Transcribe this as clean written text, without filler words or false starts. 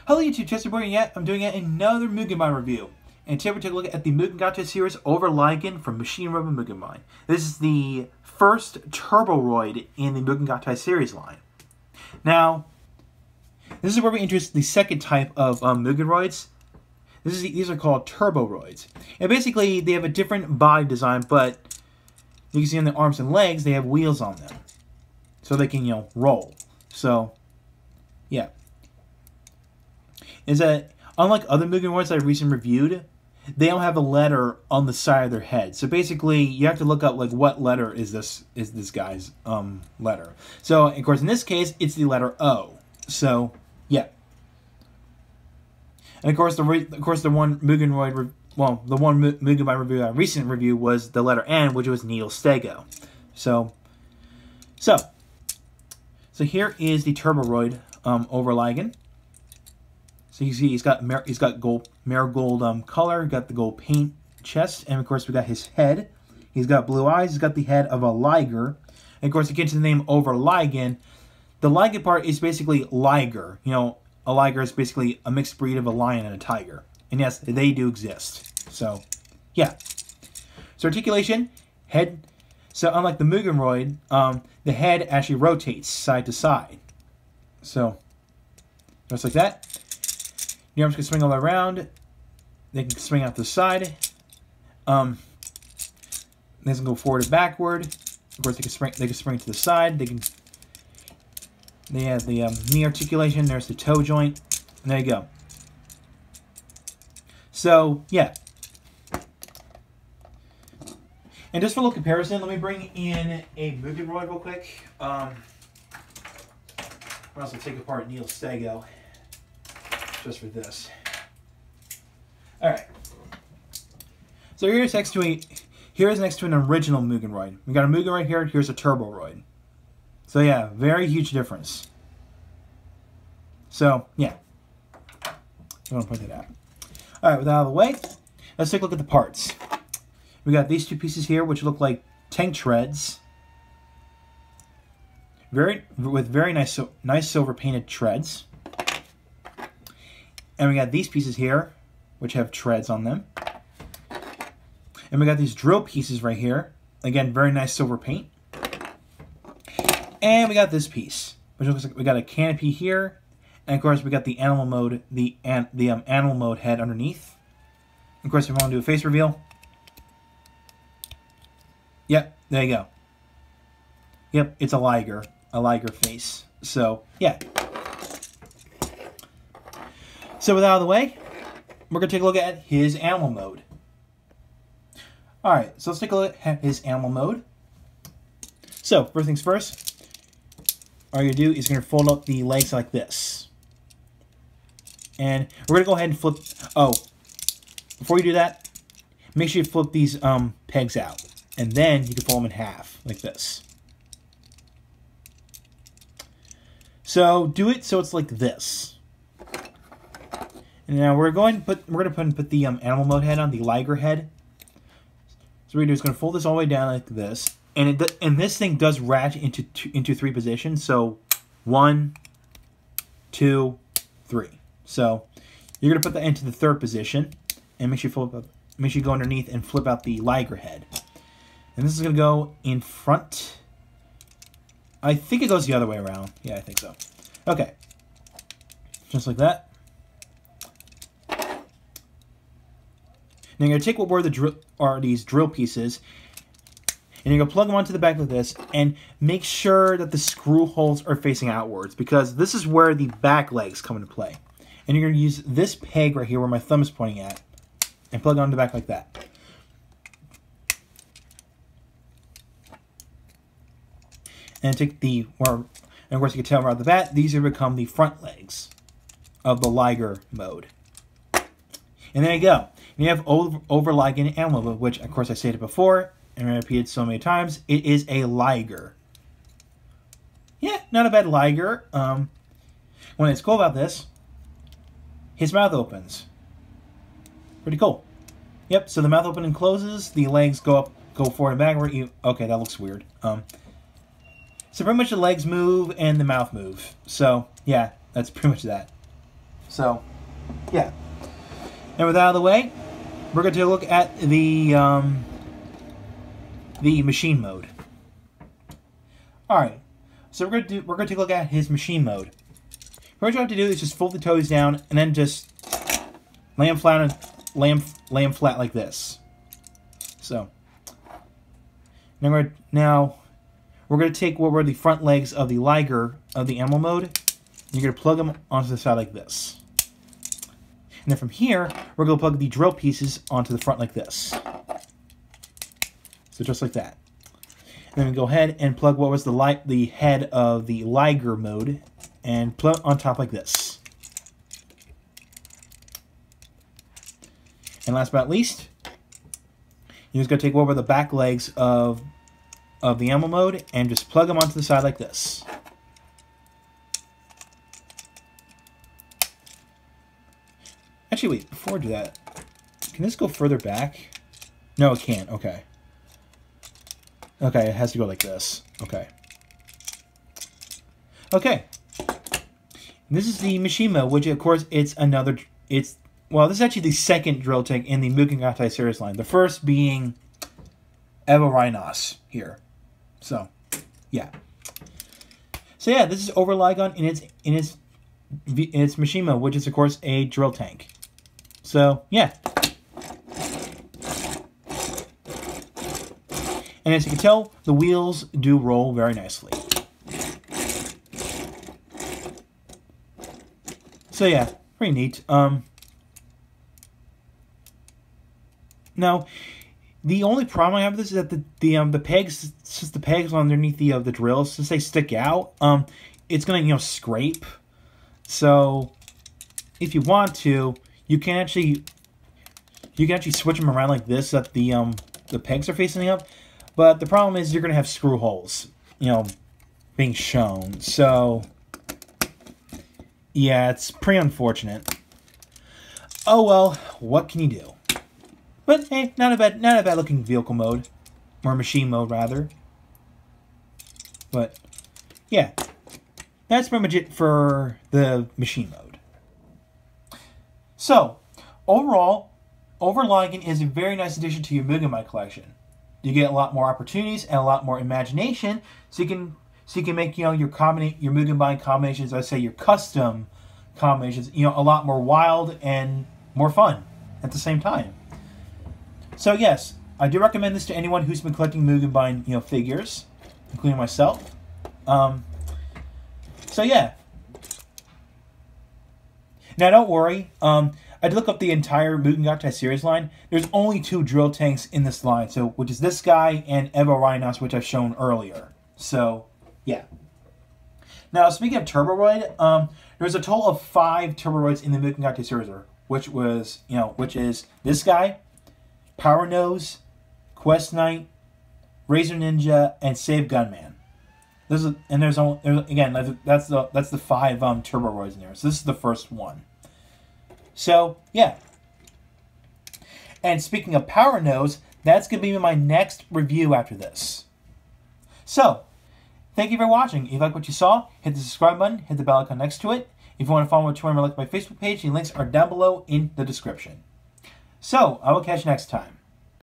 Hello YouTube, Chester Boy yet. I'm doing yet another Mugenbine review. And today we're taking a look at the Mugen Gattai series over Ligan from Machine Robo Mugenbine. This is the first Turbo Roid in the Mugen Gattai series line. Now, this is where we introduce the second type of Mugen Roids. These are called Turbo Roids. And basically, they have a different body design, but you can see on the arms and legs, they have wheels on them. So they can, roll. So, yeah. Is that, unlike other Mugen Roids I recently reviewed, they don't have a letter on the side of their head. So basically, you have to look up, like, what letter is this guy's letter. So, of course, in this case, it's the letter O. So, yeah. And of course, the one Mugen Roid, the one Mugenbine review I recently reviewed was the letter N, which was Neil Stego. So here is the Turbo Roid over Ligan. So you see, he's got gold marigold color, got the gold paint chest, and of course we got his head. He's got blue eyes. He's got the head of a liger, and of course to get to the name over Ligan, the Ligan part is basically liger. A liger is basically a mixed breed of a lion and a tiger, and yes, they do exist. So yeah. So articulation, head. So unlike the Mugen Roid, the head actually rotates side to side. So just like that. The arms can swing all around. They can swing out the side. They can go forward and backward. Of course, they can spring to the side. They have the knee articulation. There's the toe joint. And there you go. So yeah. And just for a little comparison, let me bring in a Mugen Roid real quick. I'll also take apart Neil Stego. Just for this. Alright. So here's next to an original Mugen Roid. We got a Mugen Roid here, here's a Turbo Roid. So yeah, very huge difference. So, yeah. I'm going to point that out. Alright, with that out of the way, let's take a look at the parts. We got these two pieces here, which look like tank treads. With very nice silver painted treads. And we got these pieces here, which have treads on them. And we got these drill pieces right here. Again, very nice silver paint. And we got this piece, which looks like we got a canopy here. And of course, we got the animal mode, animal mode head underneath. Of course, if you want to do a face reveal. Yep, there you go. Yep, it's a liger face. So, yeah. So with that out of the way, we're going to take a look at his animal mode. Alright, so let's take a look at his animal mode. So, first things first, all you're going to do is you're going to fold up the legs like this. And we're going to go ahead and flip... Oh, before you do that, make sure you flip these pegs out. And then you can fold them in half, like this. So, do it so it's like this. And now we're going to put the animal mode head on, the liger head. So what we're going to do is going to fold this all the way down like this, and this thing does ratchet into three positions. So 1, 2, 3. So you're going to put that into the third position, and make sure you go underneath and flip out the liger head. And this is going to go in front. I think it goes the other way around. Yeah, I think so. Okay, just like that. Now you're going to take what are these drill pieces, and you're going to plug them onto the back like this, and make sure that the screw holes are facing outwards, because this is where the back legs come into play. And you're going to use this peg right here where my thumb is pointing at, and plug it on the back like that. And take and of course you can tell right off the bat, these are become the front legs of the liger mode. And there you go. And you have over Ligan animal mode, which, of course, I stated before, and I repeated so many times, it is a liger. Yeah, not a bad liger. What is cool about this, his mouth opens. Pretty cool. Yep, so the mouth opens and closes, the legs go forward and backward. Okay, that looks weird. So pretty much the legs move and the mouth move. So, yeah, that's pretty much that. So, yeah. And with that out of the way, we're going to look at the machine mode. All right. So we're going to take a look at his machine mode. What you have to do is just fold the toes down and then just lay them flat like this. So now we're going to take what were the front legs of the Liger of the animal mode. And you're going to plug them onto the side like this. And then from here, we're going to plug the drill pieces onto the front like this. So just like that. And then we go ahead and plug what was the head of the Liger mode and plug on top like this. And last but not least, you're just going to take over the back legs of the animal mode and just plug them onto the side like this. Actually, wait, before I do that, can this go further back? No, it can't. Okay. Okay, it has to go like this. Okay. Okay. This is the machine mode, which of course this is actually the second drill tank in the Mugen Gattai series line. The first being Evo Rhinos here. So, yeah. So yeah, this is over Ligan in its machine mode, which is of course a drill tank. So, yeah. And as you can tell, the wheels do roll very nicely. So yeah, pretty neat. Now, the only problem I have with this is that the pegs, since the pegs underneath the drills, since they stick out, it's gonna scrape. So, if you want to, you can actually switch them around like this so that the pegs are facing up. But the problem is you're gonna have screw holes, being shown. So, yeah, it's pretty unfortunate. Oh well, what can you do? But hey, not a bad looking vehicle mode, or machine mode rather. But yeah, that's pretty much it for the machine mode. So overall, Ligan is a very nice addition to your Mugenbine collection. You get a lot more opportunities and a lot more imagination, so you can make your Mugenbine combinations, I say your custom combinations, a lot more wild and more fun at the same time. So yes, I do recommend this to anyone who's been collecting Mugenbine, figures, including myself. So yeah. Now don't worry. I did look up the entire Mugen Gattai series line. There's only 2 drill tanks in this line, which is this guy and Evo Rhinos, which I've shown earlier. So yeah. Now speaking of Turbo Roid, there's a total of 5 Turbo Roids in the Mugen Gattai series, which is this guy, Power Nose, Quest Knight, Razor Ninja, and Save Gunman. That's the 5 Turbo Roids in there. So this is the first one. So yeah. And speaking of Power Nose, that's going to be my next review after this. So, thank you for watching. If you like what you saw, hit the subscribe button, hit the bell icon next to it. If you want to follow me on Twitter or like my Facebook page, the links are down below in the description. So, I will catch you next time.